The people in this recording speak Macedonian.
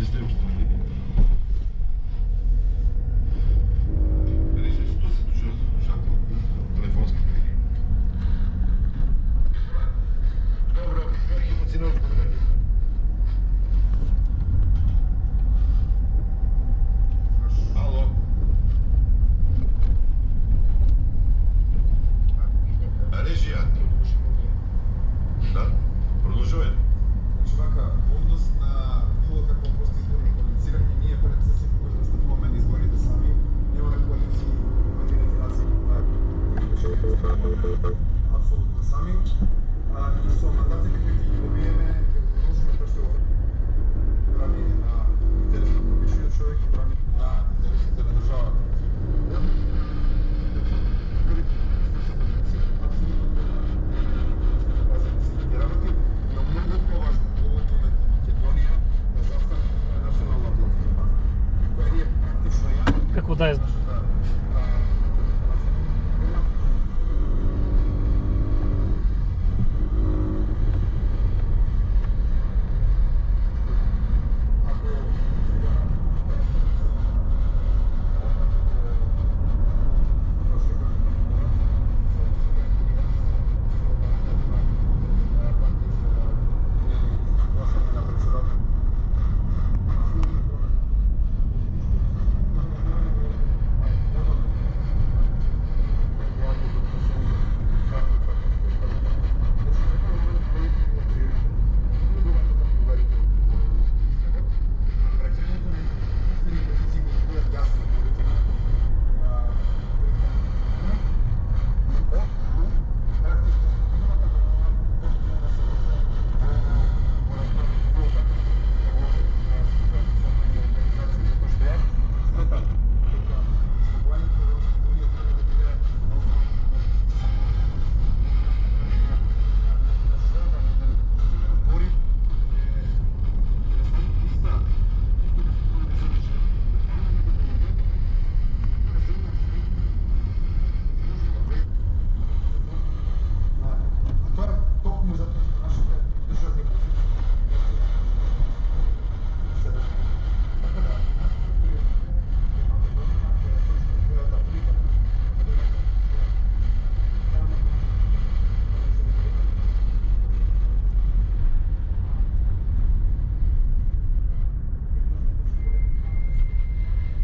Тестирам страни. Режи, що се случва с слушател? Телефонски книги. Dobro, как емоционално подобрение? Ало? Режия? Да, продължавай. Значи вака, во однос на било какво постизборно коалицирање, ние пред се секогаш настапуваме на изборите сами, немаме коалиции, кандидати кои апсолутно сами, и со